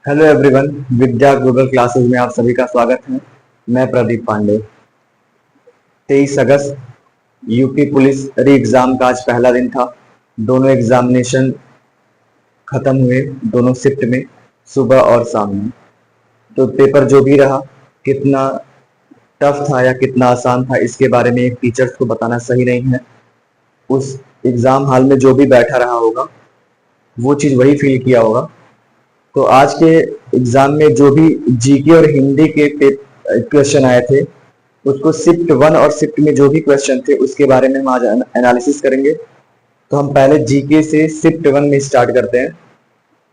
Hello everyone. Vidya Google classes में आप सभी का स्वागत है। मैं प्रदीप पांडे। 23 अगस्त यूपी पुलिस री एग्जाम का आज पहला दिन था। दोनों एग्जामिनेशन खत्म हुए, दोनों शिफ्ट में, सुबह और शाम में। तो पेपर जो भी रहा, कितना टफ था या कितना आसान था, इसके बारे में एक टीचर्स को बताना सही नहीं है। उस एग्जाम हॉल में जो भी बैठा रहा होगा वो चीज वही फील किया होगा। तो आज के एग्जाम में जो भी जीके और हिंदी के क्वेश्चन आए थे, उसको शिफ्ट 1 और शिफ्ट में जो भी क्वेश्चन थे उसके बारे में हम आज एनालिसिस करेंगे। तो हम पहले जीके से शिफ्ट 1 में स्टार्ट करते हैं।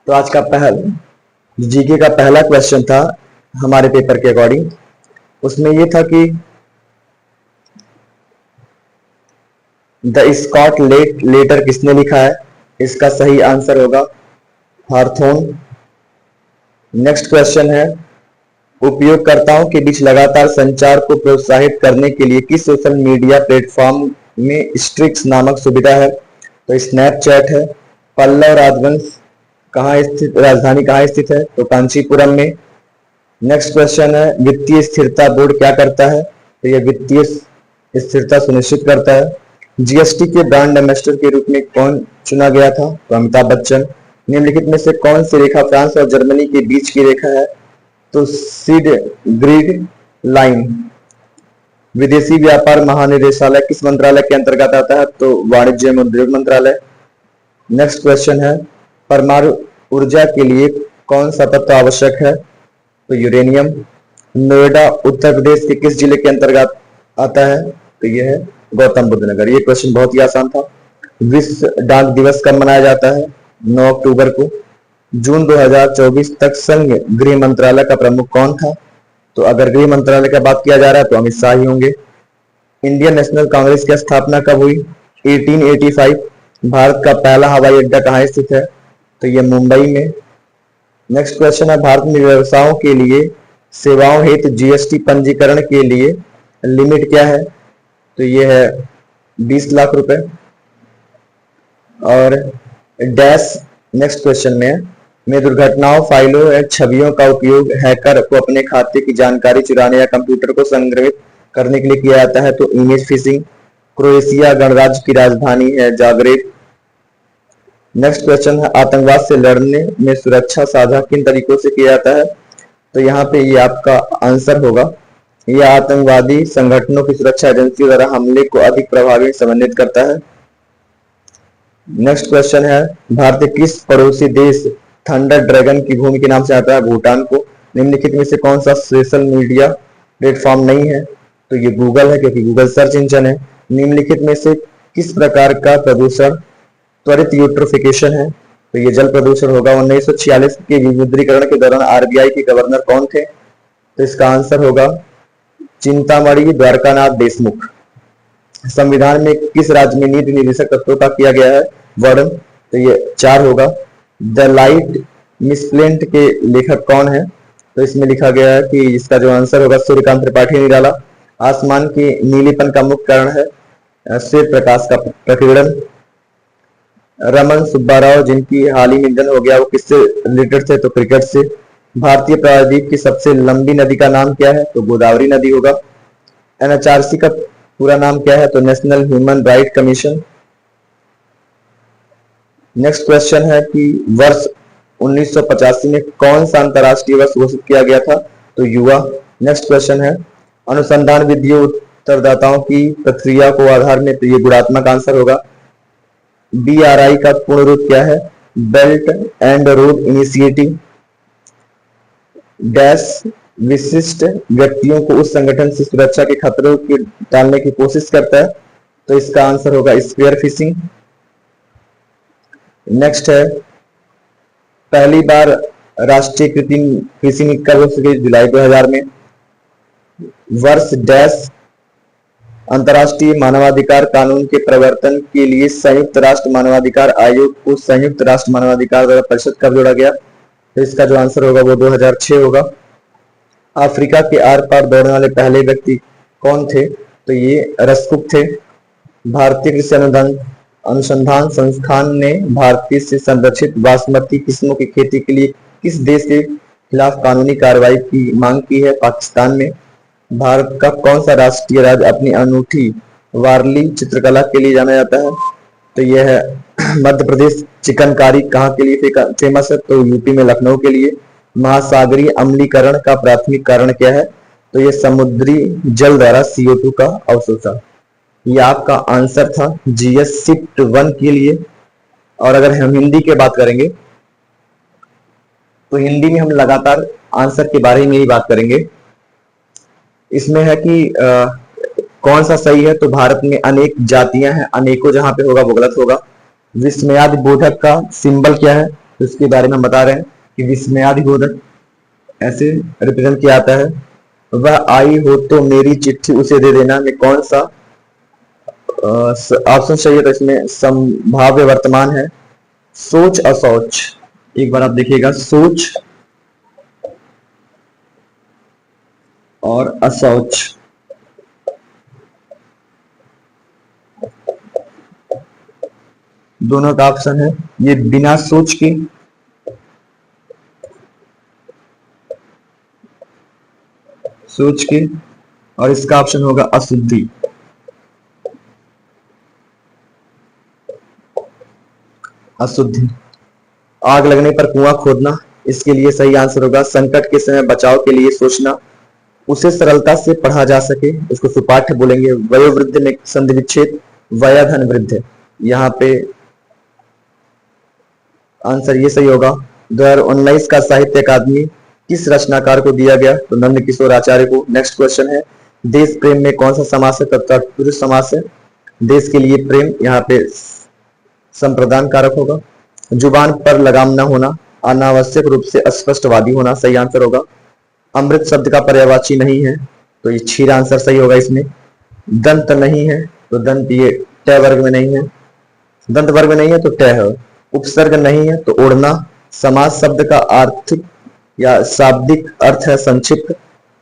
तो आज का जीके का पहला क्वेश्चन था हमारे पेपर के अकॉर्डिंग। उसमें ये था कि द स्कॉट लेटर किसने लिखा है। इसका सही आंसर होगा हार्थोन। नेक्स्ट क्वेश्चन है, उपयोगकर्ताओं के बीच लगातार संचार को प्रोत्साहित करने के लिए किस सोशल मीडिया प्लेटफॉर्म में स्ट्रिक्स नामक सुविधा है। तो स्नैपचैट है। पल्लव राजवंश राजधानी कहाँ स्थित है। तो कांचीपुरम में। नेक्स्ट क्वेश्चन है, वित्तीय स्थिरता बोर्ड क्या करता है। तो यह वित्तीय स्थिरता सुनिश्चित करता है। जीएसटी के ब्रांड एम्बेसडर के रूप में कौन चुना गया था। तो अमिताभ बच्चन। निम्नलिखित में से कौन सी रेखा फ्रांस और जर्मनी के बीच की रेखा है। तो सीड ग्रिड लाइन। विदेशी व्यापार महानिदेशालय किस मंत्रालय के अंतर्गत आता है। तो वाणिज्य एवं उद्योग मंत्रालय। नेक्स्ट क्वेश्चन है, परमाणु ऊर्जा के लिए कौन सा तत्व आवश्यक है। तो यूरेनियम। नोएडा उत्तर प्रदेश के किस जिले के अंतर्गत आता है। तो यह है गौतम बुद्ध नगर। ये क्वेश्चन बहुत ही आसान था। विश्व डाक दिवस कब मनाया जाता है। 9 अक्टूबर को। जून 2024 तक संघ गृह मंत्रालय का प्रमुख कौन था। तो अगर गृह मंत्रालय का बात किया जा रहा है तो अमित शाह ही होंगे। इंडियन नेशनल कांग्रेस की स्थापना कब हुई। 1885। भारत का पहला हवाई अड्डा कहाँ स्थित है। तो यह मुंबई में। नेक्स्ट क्वेश्चन है, भारत में व्यवसायों के लिए सेवाओं हेतु जीएसटी पंजीकरण के लिए लिमिट क्या है। तो यह है 20 लाख रुपए। और डैश नेक्स्ट क्वेश्चन में दुर्घटनाओं, फाइलों या छवियों का उपयोग हैकर को अपने खाते की जानकारी चुराने या कंप्यूटर को संग्रहित करने के लिए किया जाता है। तो इमेज फिशिंग। क्रोएशिया गणराज्य की राजधानी है जाग्रेब। नेक्स्ट क्वेश्चन है, आतंकवाद से लड़ने में सुरक्षा साझा किन तरीकों से किया जाता है। तो यहाँ पे ये आपका आंसर होगा, यह आतंकवादी संगठनों की सुरक्षा एजेंसियों द्वारा हमले को अधिक प्रभावी समन्वित करता है। नेक्स्ट क्वेश्चन है, भारत किस पड़ोसी देश थंडर ड्रैगन की भूमि के नाम से आता है। भूटान को। निम्नलिखित में से कौन सा सोशल मीडिया प्लेटफॉर्म नहीं है। तो ये गूगल है, क्योंकि गूगल सर्च इंजन है। निम्नलिखित में से किस प्रकार का प्रदूषण त्वरित यूट्रोफिकेशन है। तो ये जल प्रदूषण होगा। 1946 के विमुद्रीकरण के दौरान आरबीआई के गवर्नर कौन थे। तो इसका आंसर होगा चिंतामणि द्वारकानाथ देशमुख। संविधान में किस राज्य में नीति निर्देशक तत्वों का किया गया है वर्णन। तो ये 4 होगा। द लाइट मिसप्लेंट के लेखक कौन है। तो इसमें लिखा गया है कि इसका जो आंसर होगा सूर्यकांत त्रिपाठी निराला। आसमान के नीलीपन का मुख्य कारण है सूर्य प्रकाश का प्रकीर्णन। रमन सुब्बा राव, जिनकी हाल ही में निधन हो गया, वो किससे रिलेटेड थे। तो क्रिकेट से। भारतीय प्रायद्वीप की सबसे लंबी नदी का नाम क्या है। तो गोदावरी नदी होगा। एनएचआरसी का पूरा नाम क्या है। तो national human right commission. Next question है कि वर्ष 1985 में कौन सा अंतरराष्ट्रीय वर्ष घोषित किया गया था। तो युवा। नेक्स्ट क्वेश्चन है, अनुसंधान विधियों उत्तरदाताओं की प्रक्रिया को आधार में। तो ये गुणात्मक आंसर होगा। बीआरआई का पूर्ण रूप क्या है। Belt and road initiative. Dash विशिष्ट व्यक्तियों को उस संगठन से सुरक्षा के खतरों के टालने की कोशिश करता है। तो इसका आंसर होगा स्पेयर फिशिंग। नेक्स्ट है, पहली बार राष्ट्रीय कृषि नीति कब घोषित की। जुलाई 2000 में। वर्ष डैश अंतर्राष्ट्रीय मानवाधिकार कानून के प्रवर्तन के लिए संयुक्त राष्ट्र मानवाधिकार आयोग को संयुक्त राष्ट्र मानवाधिकार परिषद कब जोड़ा गया। तो इसका जो आंसर होगा वो 2006 होगा। अफ्रीका के आर पार दौड़ने वाले पहले व्यक्ति कौन थे। तो ये रसकुक थे। भारतीय कृषि अनुसंधान संस्थान ने भारतीय से संरक्षित बासमती किस्मों की खेती के लिए किस देश के खिलाफ कानूनी कार्रवाई की मांग की है? पाकिस्तान में। भारत का कौन सा राष्ट्रीय राज्य अपनी अनूठी वारली चित्रकला के लिए जाना जाता है? तो यह है मध्य प्रदेश। चिकनकारी कहाँ के लिए फेमस है? तो यूपी में, लखनऊ के लिए। महासागरीय अम्लीकरण का प्राथमिक कारण क्या है? तो यह समुद्री जल द्वारा CO2 का अवशोषण। ये आपका आंसर था GS शिफ्ट 1 के लिए। और अगर हम हिंदी की बात करेंगे तो हिंदी में हम लगातार आंसर के बारे में ही बात करेंगे। इसमें है कि कौन सा सही है? तो भारत में अनेक जातियां हैं, अनेकों जहां पे होगा वो गलत होगा। विस्मयादि बोधक का सिंबल क्या है? तो इसके बारे में हम बता रहे हैं कि विस्मयादि बोधक ऐसे रिप्रेजेंट किया जाता है। वह आई हो तो मेरी चिट्ठी उसे दे देना में कौन सा ऑप्शन सही है? तो इसमें संभाव्य वर्तमान है। सोच असोच, एक बार आप देखिएगा, सोच और असोच। दोनों का ऑप्शन है। ये बिना सोच के, सोच के, और इसका ऑप्शन होगा अशुद्धि। अशुद्धि। आग लगने पर कुआं खोदना, इसके लिए सही आंसर होगा संकट के समय बचाव के लिए सोचना, उसे सरलता से पढ़ा जा सके, इसको सुपाठ्य बोलेंगे। वयोवृद्ध में संधि विच्छेद, वयोधन वृद्ध। यहाँ पे आंसर ये सही होगा। 2019 का साहित्य अकादमी किस रचनाकार को दिया गया? तो नंद किशोर आचार्य को। नेक्स्ट क्वेश्चन है, देश प्रेम में कौन सा समास है? तत्पुरुष समास है। देश के लिए प्रेम, यहाँ पे संप्रदान कारक होगा। जुबान पर लगाम न होना, अनावश्यक रूप से अस्पष्टवादी होना, सही आंसर होगा। अमृत शब्द का पर्यायवाची नहीं है, तो ये क्षीर आंसर सही होगा इसमें। दंत नहीं है, तो दंत ये ट वर्ग में नहीं है, दंत वर्ग में नहीं है तो ट है। उपसर्ग नहीं है तो ओढ़ना। समास शब्द का आर्थिक या शाब्दिक अर्थ है संक्षिप्त।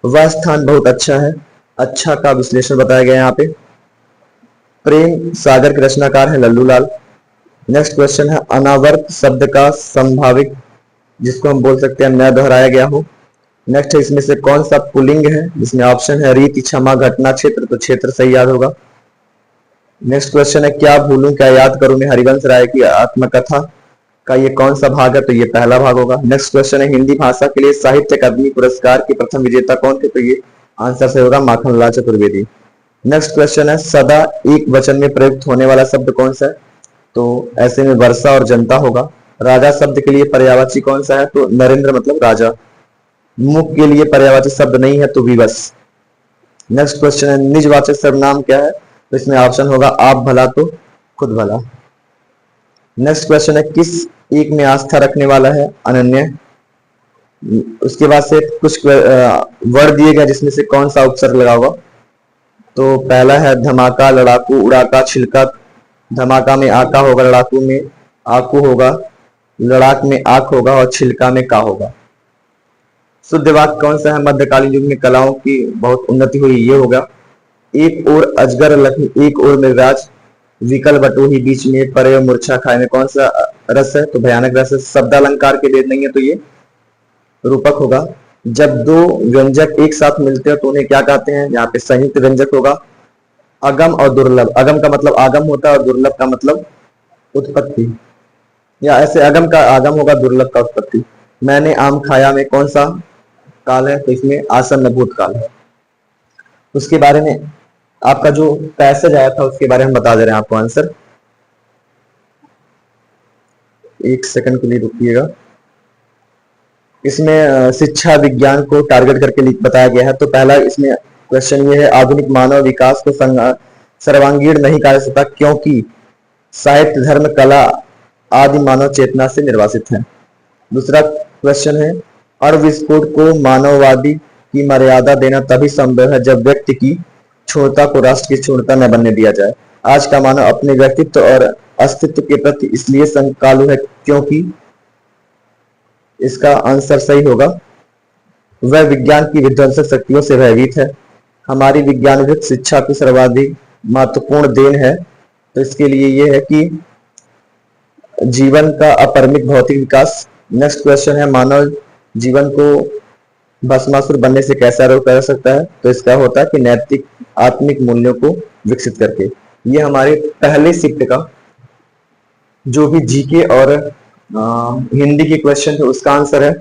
वह स्थान बहुत अच्छा है, अच्छा का विश्लेषण बताया गया यहाँ पे। प्रेम सागर के रचनाकार है लल्लू लाल। नेक्स्ट क्वेश्चन है, अनावर्त शब्द का संभाविक, जिसको हम बोल सकते हैं न दोहराया गया हो। नेक्स्ट है, इसमें से कौन सा पुल्लिंग है? जिसमें ऑप्शन है रीति, क्षमा, घटना, क्षेत्र, तो क्षेत्र सही याद होगा। नेक्स्ट क्वेश्चन है, क्या भूलूं क्या याद करूं में हरिवंश राय की आत्मकथा का ये कौन सा भाग है? तो ये पहला भाग होगा। नेक्स्ट क्वेश्चन है, हिंदी भाषा के लिए साहित्य अकादमी पुरस्कार के प्रथम विजेता कौन थे? तो ये आंसर सही होगा माखनलाल चतुर्वेदी। नेक्स्ट क्वेश्चन है, सदा एक वचन में प्रयुक्त होने वाला शब्द कौन सा है? तो ऐसे में वर्षा और जनता होगा। राजा शब्द के लिए पर्यायवाची कौन सा है? तो नरेंद्र मतलब राजा। मुख के लिए पर्यायवाची शब्द नहीं है तो विवश। नेक्स्ट क्वेश्चन है, निजवाचक सर्वनाम क्या है? तो इसमें ऑप्शन होगा आप भला तो खुद भला। नेक्स्ट क्वेश्चन है, किस एक में आस्था रखने वाला है? अनन्य। उसके बाद से कुछ वर्ड दिए गए जिसमें से कौन सा उपसर्ग लगा होगा? तो पहला है धमाका, लड़ाकू, उड़ाका, छिलका। धमाका में आका होगा, लड़ाकू में आकू होगा, लड़ाक में आक होगा और छिलका में का होगा। शुद्ध वाक्य कौन सा है? मध्यकालीन युग में कलाओं की बहुत उन्नति हुई, ये होगा। एक और अजगर लक्ष्मी, एक और मृगराज, विकल बटोही, बीच में परे मूर्छा खाए में कौन सा रस है? तो भयानक रस है। शब्दालंकार के भेद नहीं है तो ये रूपक होगा। जब दो व्यंजक एक साथ मिलते हैं तो उन्हें क्या कहते हैं? यहाँ पे संयुक्त व्यंजक होगा। अगम और दुर्लभ, अगम का मतलब आगम होता है और दुर्लभ का मतलब उत्पत्ति, या ऐसे अगम का आगम होगा, दुर्लभ का उत्पत्ति। मैंने आम खाया में कौन सा काल है? तो इसमें आसन्न भूतकाल है। उसके बारे में आपका जो पैसेज आया था उसके बारे में बता दे रहे हैं आपको आंसर। एक सेकंड के लिए रुकिएगा। इसमें शिक्षा विज्ञान को टारगेट करके बताया गया है। तो पहला इसमें क्वेश्चन ये है, आधुनिक मानव विकास को सर्वांगीण नहीं कहा जा सकता क्योंकि साहित्य, धर्म, कला आदि मानव चेतना से निर्वासित है। दूसरा क्वेश्चन है, अणुविस्फोट को मानववादी की मर्यादा देना तभी संभव है जब व्यक्ति की क्षुणता को राष्ट्र की क्षुणता न बनने दिया जाए। आज का मानव अपने व्यक्तित्व और अस्तित्व के प्रति इसलिए संकालु है क्योंकि, इसका आंसर सही होगा, वह विज्ञान की विध्वंसक शक्तियों से भयभीत है। हमारी विज्ञानविद शिक्षा की सर्वाधिक महत्वपूर्ण देन है। तो इसके लिए यह है कि जीवन का अपरिमित भौतिक विकास, नेक्स्ट क्वेश्चन है, मानव जीवन को भस्मासुर बनने से कैसे रोक कर सकता है? तो इसका होता है कि नैतिक आत्मिक मूल्यों को विकसित करके। ये हमारे पहले शिफ्ट का जो भी जीके और हिंदी के क्वेश्चन थे उसका आंसर है।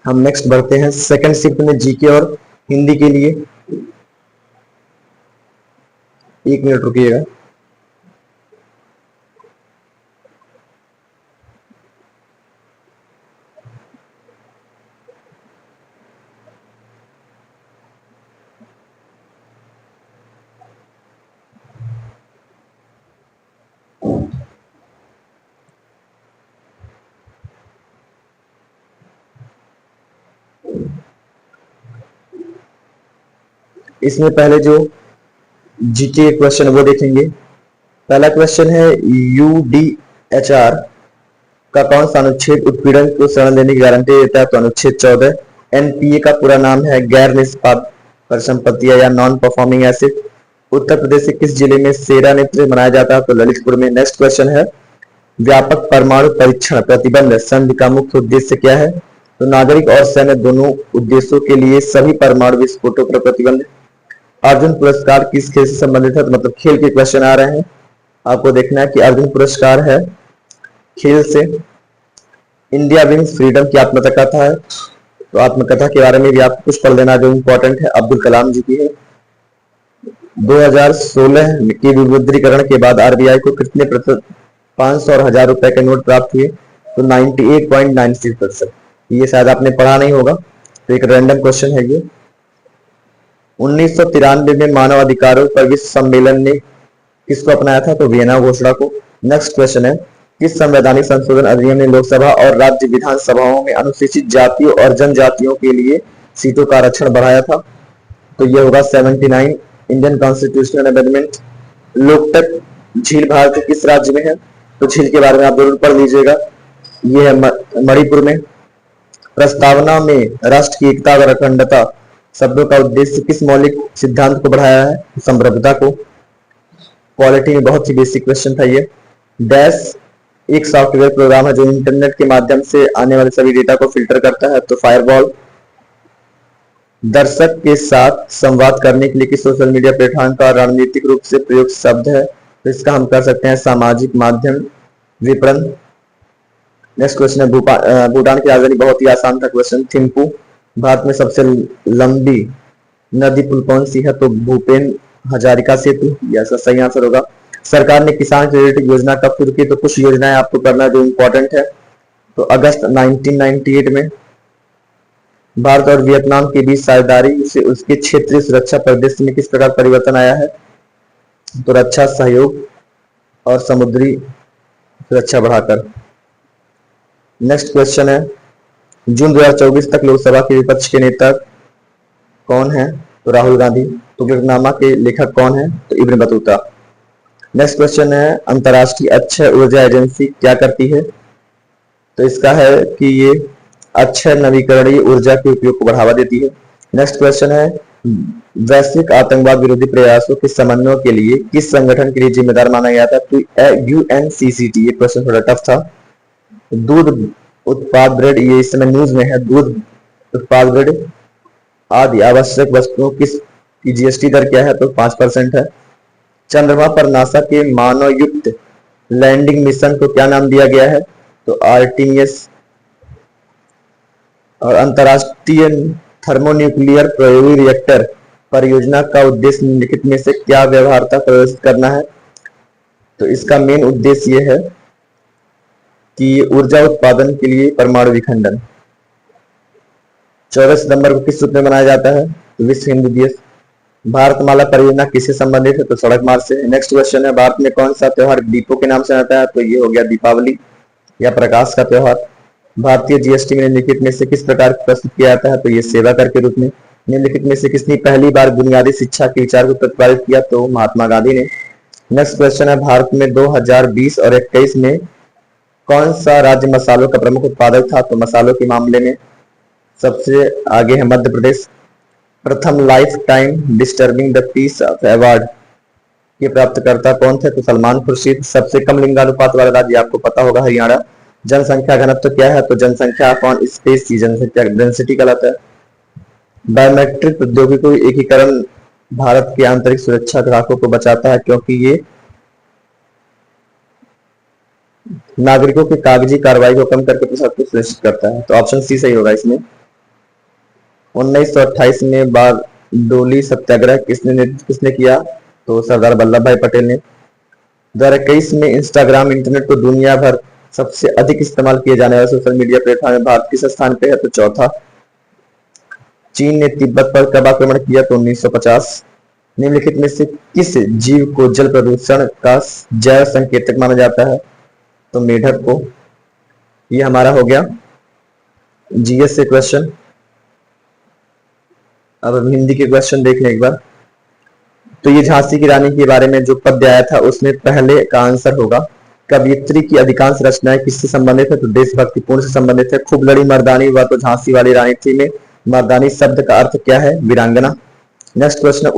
हम नेक्स्ट बढ़ते हैं सेकंड शिफ्ट में जीके और हिंदी के लिए। 1 मिनट रुकिएगा। इसमें पहले जो जीके क्वेश्चन वो देखेंगे। पहला क्वेश्चन है, यूडीएचआर का कौन सा अनुच्छेद उत्पीड़न को शरण देने की गारंटी देता है? तो अनुच्छेद 14। एनपीए का पूरा नाम है गैर निष्पाद परिसंपत्तियां या non performing asset. Uttar Pradesh के किस जिले में सेरा नृत्य मनाया जाता है? तो ललितपुर में। नेक्स्ट क्वेश्चन है, व्यापक परमाणु परीक्षण प्रतिबंध संधि का मुख्य उद्देश्य क्या है? तो नागरिक और सैन्य दोनों उद्देश्यों के लिए सभी परमाणु विस्फोटों पर प्रतिबंध। अर्जुन पुरस्कार किस खेल से संबंधित है? तो मतलब खेल के क्वेश्चन आ रहे हैं, आपको देखना है कि अर्जुन पुरस्कार है खेल से। इंडिया विंस फ्रीडम की आत्मकथा है, तो आत्मकथा के बारे में भी आपको कुछ पढ़ लेना जो इंपॉर्टेंट है, अब्दुल कलाम जी की है। 2016 के विमुद्रीकरण के बाद आरबीआई को कितने प्रतिशत 500 और 1000 रुपए के नोट प्राप्त हुए? तो 98.96%। ये शायद आपने पढ़ा नहीं होगा, तो एक रैंडम क्वेश्चन है ये। 1993 में मानव अधिकारों पर विश्व सम्मेलन ने किसको अपनाया था? तो वियना घोषणा को। नेक्स्ट क्वेश्चन है, किस संवैधानिक संशोधन अधिनियम ने लोकसभा और राज्य विधानसभाओं में अनुसूचित जातियों और जनजातियों के लिए सीटों का आरक्षण बढ़ाया था? तो यह होगा 79 इंडियन कॉन्स्टिट्यूशनल अमेंडमेंट। लोकटक झील भारत के किस राज्य में है? तो झील के बारे में आप जरूर पढ़ लीजिएगा, ये है मणिपुर में। प्रस्तावना में राष्ट्र की एकता और अखंडता शब्दों का उद्देश्य किस मौलिक सिद्धांत को बढ़ाया है? संप्रभुता को। क्वालिटी में बहुत ही बेसिक क्वेश्चन था ये। डैश एक सॉफ्टवेयर प्रोग्राम है जो इंटरनेट के माध्यम से आने वाले सभी डेटा को फिल्टर करता है, तो फायरवॉल। दर्शक के साथ संवाद करने के लिए किस सोशल मीडिया प्लेटफॉर्म का रणनीतिक रूप से प्रयुक्त शब्द है? तो इसका हम कर सकते हैं सामाजिक माध्यम विपणन। नेक्स्ट क्वेश्चन है, भूटान की राजधानी, बहुत ही आसान था क्वेश्चन, थिम्पू। भारत में सबसे लंबी नदी पुल कौन सी है? तो भूपेन हजारिका सेतु, यह सही आंसर होगा। सरकार ने किसान क्रेडिट योजना कब शुरू की? तो कुछ योजनाएं आपको करना जो इंपॉर्टेंट है, तो अगस्त 1998 में। भारत और वियतनाम के बीच साझेदारी से उसके क्षेत्रीय सुरक्षा परिदृश्य में किस प्रकार परिवर्तन आया है? तो रक्षा सहयोग और समुद्री सुरक्षा बढ़ाकर। नेक्स्ट क्वेश्चन है, जून 2024 तक लोकसभा के विपक्ष के नेता कौन है? तो राहुल गांधी। तुगलकनामा के लेखक कौन है? तो इब्न बतूता। नेक्स्ट क्वेश्चन है, अंतरराष्ट्रीय अक्षय ऊर्जा एजेंसी क्या करती है? तो इसका है कि ये अक्षय नवीकरणीय ऊर्जा के उपयोग को बढ़ावा देती है। नेक्स्ट क्वेश्चन है, वैश्विक आतंकवाद विरोधी प्रयासों के समन्वय के लिए किस संगठन के लिए जिम्मेदार माना गया था? तो यूएनसीसीटी। ये क्वेश्चन थोड़ा टफ था। दूध उत्पाद ब्रेड, ये इस समय न्यूज में है, दूध उत्पाद ब्रेड आदि आवश्यक वस्तुओं की जीएसटी दर क्या है? तो 5% है। चंद्रमा पर नासा के मानव युक्त लैंडिंग मिशन को क्या नाम दिया गया है? तो आर्टेमिस। और अंतरराष्ट्रीय थर्मोन्यूक्लियर प्रयोगी रिएक्टर परियोजना का उद्देश्य निम्नलिखित में से क्या व्यवहार्यता प्रदर्शित करना है? तो इसका मेन उद्देश्य यह है कि ऊर्जा उत्पादन के लिए परमाणु विखंडन। 14 सितंबर को किस रूप में मनाया जाता है? तो विश्व हिंदू दिवस। भारतमाला परियोजना किससे संबंधित है? तो सड़क मार्ग से। नेक्स्ट क्वेश्चन है, भारत में कौन सा त्योहार दीपों के नाम से आता है? तो ये हो गया दीपावली या प्रकाश का त्योहार। भारतीय जीएसटी में निम्नलिखित में से किस प्रकार प्रस्तुत किया जाता है? तो ये सेवा कर के रूप में। निम्नलिखित में से किसने पहली बार बुनियादी शिक्षा के विचार को प्रतिपादित किया? तो महात्मा गांधी ने। नेक्स्ट क्वेश्चन है, भारत में 2020 और 21 में कौन सा राज्य मसालों का प्रमुख उत्पादक था? तो मसालों के मामले में सबसे आगे है मध्य प्रदेश। प्रथम life time disturbing the peace award के प्राप्तकर्ता कौन थे? तो सलमान खुर्शीद। सबसे कम लिंगानुपात वाला राज्य आपको पता होगा हरियाणा, जनसंख्या घनत्व क्या है? तो जनसंख्या अपॉन स्पेस की जनसंख्या डेंसिटी कहलाता है। बायोमेट्रिक प्रौद्योगिकी एकीकरण भारत के आंतरिक सुरक्षा ग्राहकों को बचाता है क्योंकि ये नागरिकों की कागजी कार्रवाई को कम करके प्रतिशत को सुनिश्चित करता है। तो ऑप्शन सी सही होगा इसमें। 1928 में बारडोली सत्याग्रह किसने किया? तो सरदार वल्लभ भाई पटेल ने। 2021 में इंस्टाग्राम इंटरनेट को दुनिया भर सबसे अधिक इस्तेमाल किए जाने वाले सोशल मीडिया प्लेटफॉर्म में भारत किस स्थान पे है? तो चौथा। चीन ने तिब्बत पर कब आक्रमण किया? तो 1950। निम्नलिखित में से किस जीव को जल प्रदूषण का जैव संकेतक माना जाता है? तो मेढक को। ये हमारा हो गया जीएस से क्वेश्चन। अब हम हिंदी के क्वेश्चन देख लें एक बार। तो ये झांसी की रानी के बारे में जो पद्य आया था उसमें पहले का आंसर होगा। कवियत्री की अधिकांश रचनाएं किससे संबंधित है? तो देशभक्तिपूर्ण से संबंधित है। खूब लड़ी मर्दानी हुआ तो झांसी वाली रानी थी में मर्दानी शब्द का अर्थ क्या है? वीरांगना। नेक्स्ट क्वेश्चन,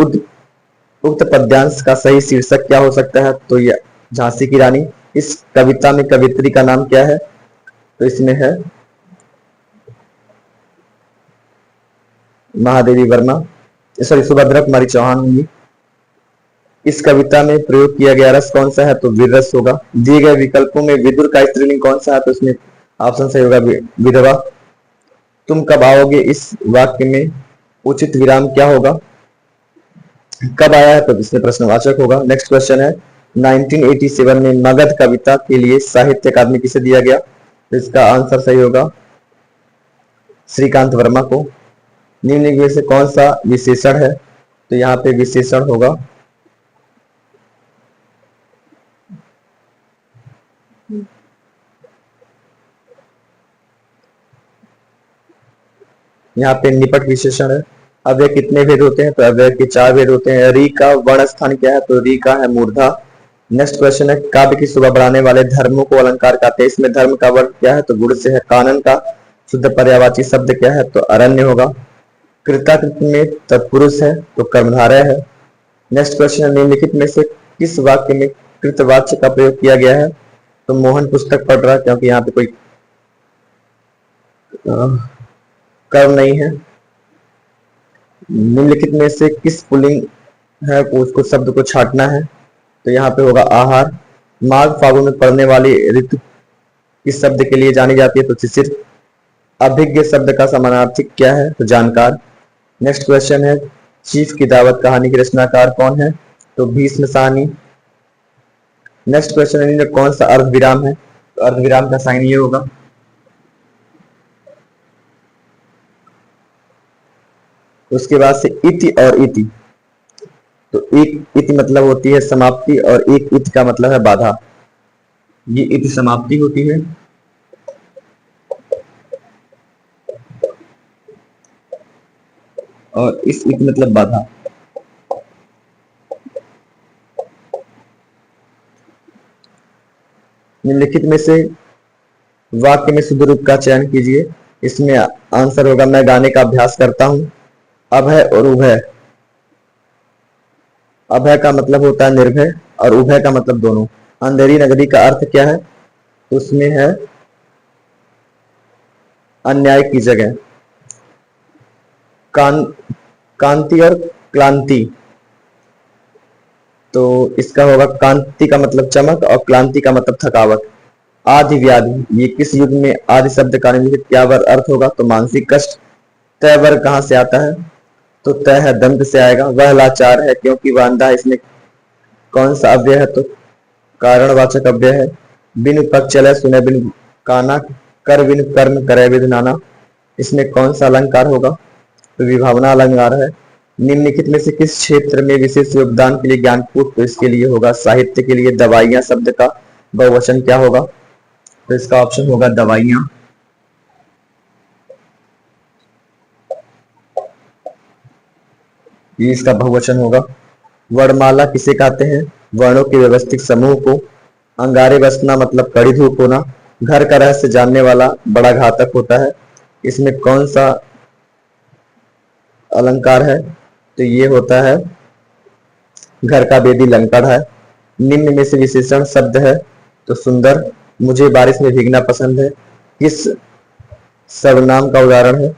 उक्त पद्यांश का सही शीर्षक क्या हो सकता है? तो ये झांसी की रानी। इस कविता में कवियत्री का नाम क्या है? तो इसमें है महादेवी वर्मा, सॉरी सुभद्रा कुमारी चौहान होंगी। इस कविता में प्रयोग किया गया रस कौन सा है? तो वीर रस होगा। दिए गए विकल्पों में विदुर का स्त्रीलिंग कौन सा है? तो इसमें ऑप्शन सही होगा विधवा। तुम कब आओगे इस वाक्य में उचित विराम क्या होगा? कब आया है? तो इसमें प्रश्नवाचक होगा। नेक्स्ट क्वेश्चन है 1987 में मगध कविता के लिए साहित्य अकादमी किसे दिया गया? तो इसका आंसर सही होगा श्रीकांत वर्मा को। निम्नलिखित में से कौन सा विशेषण है? तो यहाँ पे विशेषण होगा यहाँ पे निपट विशेषण है। अव्यय कितने भेद होते हैं? तो अव्यय के 4 भेद होते हैं। री का वर्ण स्थान क्या है? तो री का है मूर्धा। नेक्स्ट क्वेश्चन है काव्य की शोभा बढ़ाने वाले धर्मों को अलंकार कहते हैं। इसमें धर्म का वर्ण क्या है? तो गुण से है। कानन का शुद्ध पर्यायवाची शब्द क्या है? तो अरण्य होगा। कृताकृत में तत्पुरुष है तो कर्मधारय है। नेक्स्ट क्वेश्चन है निम्नलिखित में से किस वाक्य में कृतवाच्य का प्रयोग किया गया है? तो मोहन पुस्तक पढ़ रहा है क्योंकि यहाँ पे कोई कर्म नहीं है। निम्नलिखित में से किस पुल्लिंग है उसको शब्द को छांटना है? तो यहाँ पे होगा आहार। माघ फागुन में पड़ने वाली ऋतु किस शब्द के लिए जानी जाती है? तो शिशिर। अभिज्ञ शब्द का समानार्थी क्या है? तो जानकार। नेक्स्ट क्वेश्चन है चीफ की दावत कहानी की रचनाकार कौन है? तो भीष्म साहनी। नेक्स्ट क्वेश्चन है कौन सा अर्धविराम है? तो अर्धविराम का साइन ये होगा। उसके बाद से इति और इति। तो एक इति मतलब होती है समाप्ति और एक इति का मतलब है बाधा। ये इति समाप्ति होती है और इस इति मतलब बाधा। निम्नलिखित में से वाक्य में शुद्ध रूप का चयन कीजिए। इसमें आंसर होगा मैं गाने का अभ्यास करता हूं। अभय और उभय। अभय का मतलब होता है निर्भय और उभय का मतलब दोनों। अंधेरी नगरी का अर्थ क्या है? उसमें है अन्याय की जगह। कांति और क्लांति। तो इसका होगा कांति का मतलब चमक और क्लांति का मतलब थकावट। आदि व्याधि, ये किस युग में आदि शब्द का निम्नलिखित क्या अर्थ होगा? तो मानसिक कष्ट। तय वर्ग कहां से आता है? तो तय है दंत से आएगा। वह लाचार है क्योंकि वह अंधा। इसमें कौन सा अव्यय है? तो कारणवाचक अव्यय है। बिन पक्ष चले सुने बिन काना, कर बिन कर्म करे बिन नाना। इसमें कौन सा अलंकार होगा? तो विभावना अलंकार है। निम्नलिखित में से किस क्षेत्र में विशेष योगदान के लिए ज्ञानकूट? तो इसके लिए होगा साहित्य के लिए दवाइयां शब्द का बहुवचन क्या होगा? तो इसका ऑप्शन होगा दवाइयां। ये इसका बहुवचन होगा। वर्णमाला किसे कहते हैं? वर्णों के व्यवस्थित समूह को। अंगारे बसना मतलब कड़ी धूप होना। घर का रहस्य जानने वाला बड़ा घातक होता है। इसमें कौन सा अलंकार है? तो ये होता है घर का बेदी लंकड़ है। निम्न में से विशेषण शब्द है तो सुंदर। मुझे बारिश में भीगना पसंद है किस सर्वनाम का उदाहरण है?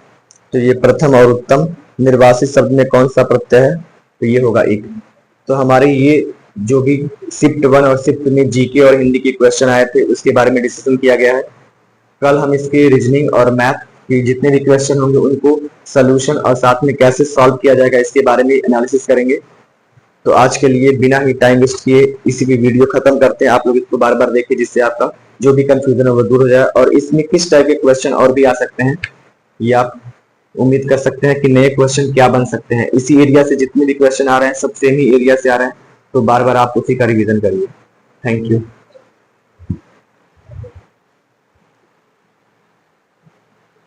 तो ये प्रथम और उत्तम। निर्वासित शब्द में कौन सा प्रत्यय है? तो ये होगा एक। तो हमारे ये जो भी शिफ्ट 1 और शिफ्ट में जीके और हिंदी के क्वेश्चन आए थे उसके बारे में डिस्कशन किया गया है। कल हम इसके रीजनिंग और मैथ के जितने भी क्वेश्चन होंगे उनको सोल्यूशन और साथ में कैसे सॉल्व किया जाएगा इसके बारे में एनालिसिस करेंगे। तो आज के लिए बिना ही टाइम वेस्ट किए इसी की वीडियो खत्म करते हैं। आप लोग इसको बार बार देखिए जिससे आपका जो भी कंफ्यूजन है वो दूर हो जाए। और इसमें किस टाइप के क्वेश्चन और भी आ सकते हैं ये आप उम्मीद कर सकते हैं कि नए क्वेश्चन क्या बन सकते हैं। इसी एरिया से जितने भी क्वेश्चन आ रहे हैं सब सेम ही एरिया से आ रहे हैं, तो बार बार आप उसी का रिवीजन करिए। Thank you.